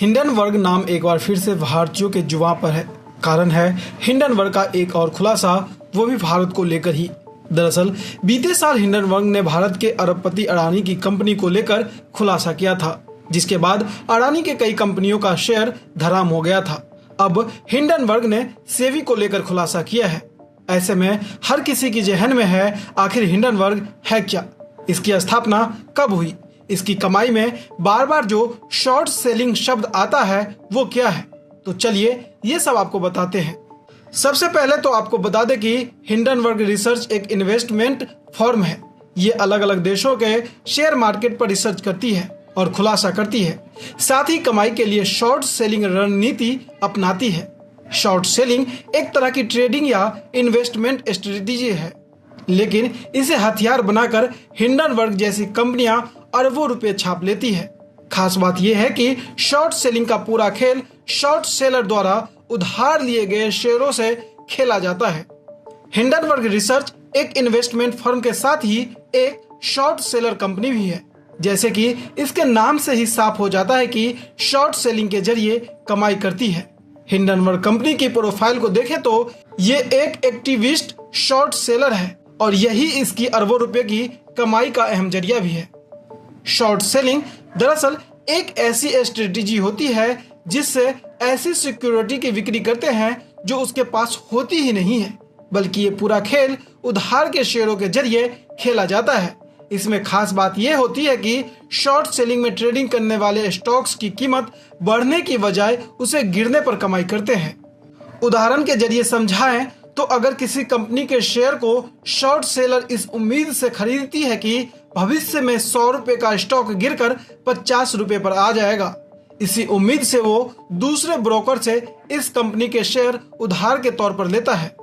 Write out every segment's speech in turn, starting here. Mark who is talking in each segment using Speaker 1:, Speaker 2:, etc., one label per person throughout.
Speaker 1: Hindenburg नाम एक बार फिर से भारतीयों के जुबान पर है। कारण है हिंडनबर्ग का एक और खुलासा, वो भी भारत को लेकर ही। दरअसल बीते साल हिंडनबर्ग ने भारत के अरबपति अडानी की कंपनी को लेकर खुलासा किया था, जिसके बाद अडानी के कई कंपनियों का शेयर धराम हो गया था। अब हिंडनबर्ग ने सेबी को लेकर खुलासा किया है। ऐसे में हर किसी की जहन में है, आखिर हिंडनबर्ग है क्या, इसकी स्थापना कब हुई, इसकी कमाई में बार बार जो शॉर्ट सेलिंग शब्द आता है वो क्या है। तो चलिए ये सब आपको बताते हैं। सबसे पहले तो आपको बता दें कि हिंडनबर्ग रिसर्च एक इन्वेस्टमेंट फर्म है। ये अलग अलग देशों के शेयर मार्केट पर रिसर्च करती है और खुलासा करती है। साथ ही कमाई के लिए शॉर्ट सेलिंग रणनीति अपनाती है। शॉर्ट सेलिंग एक तरह की ट्रेडिंग या इन्वेस्टमेंट स्ट्रेटेजी है, लेकिन इसे हथियार बनाकर हिंडनबर्ग जैसी कंपनियां अरबों रुपए छाप लेती है। खास बात यह है कि शॉर्ट सेलिंग का पूरा खेल शॉर्ट सेलर द्वारा उधार लिए गए शेयरों से खेला जाता है। हिंडनबर्ग रिसर्च एक इन्वेस्टमेंट फर्म के साथ ही एक शॉर्ट सेलर कंपनी भी है। जैसे कि इसके नाम से ही साफ हो जाता है कि शॉर्ट सेलिंग के जरिए कमाई करती है। हिंडनबर्ग कंपनी की प्रोफाइल को देखें तो ये एक एक्टिविस्ट शॉर्ट सेलर है और यही इसकी अरबों रुपए की कमाई का अहम जरिया भी है। शॉर्ट सेलिंग दरअसल एक ऐसी स्ट्रेटेजी होती है जिससे ऐसी सिक्योरिटी की बिक्री करते हैं जो उसके पास होती ही नहीं है, बल्कि ये पूरा खेल उधार के शेयरों के जरिए खेला जाता है। इसमें खास बात यह होती है कि शॉर्ट सेलिंग में ट्रेडिंग करने वाले स्टॉक्स की कीमत बढ़ने की बजाय उसे गिरने पर कमाई करते हैं। उदाहरण के जरिए समझाएं तो अगर किसी कंपनी के शेयर को शॉर्ट सेलर इस उम्मीद से खरीदती है कि भविष्य में 100 रुपए का स्टॉक गिरकर 50 रुपए पर आ जाएगा, इसी उम्मीद से वो दूसरे ब्रोकर से इस कंपनी के शेयर उधार के तौर पर लेता है।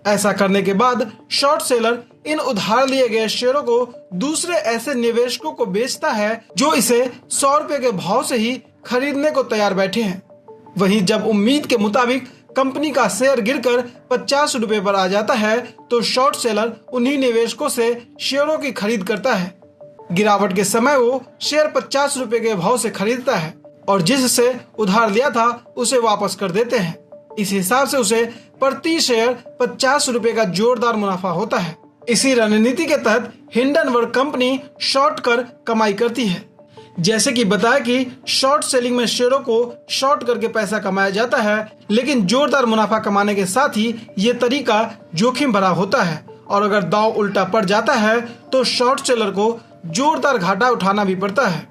Speaker 1: ऐसा करने के बाद शॉर्ट सेलर इन उधार लिए गए शेयरों को दूसरे ऐसे निवेशकों को बेचता है जो इसे 100 रुपए के भाव से ही खरीदने को तैयार बैठे हैं। वहीं जब उम्मीद के मुताबिक कंपनी का शेयर गिरकर 50 रुपए पर आ जाता है तो शॉर्ट सेलर उन्हीं निवेशकों से शेयरों की खरीद करता है। गिरावट के समय वो शेयर 50 रुपए के भाव से खरीदता है और जिससे उधार लिया था उसे वापस कर देते हैं। इस हिसाब से उसे प्रति शेयर 50 रुपए का जोरदार मुनाफा होता है। इसी रणनीति के तहत हिंडनबर्ग कंपनी शॉर्ट कर कमाई करती है। जैसे कि बताया कि शॉर्ट सेलिंग में शेयरों को शॉर्ट करके पैसा कमाया जाता है, लेकिन जोरदार मुनाफा कमाने के साथ ही ये तरीका जोखिम भरा होता है और अगर दांव उल्टा पड़ जाता है तो शॉर्ट सेलर को जोरदार घाटा उठाना भी पड़ता है।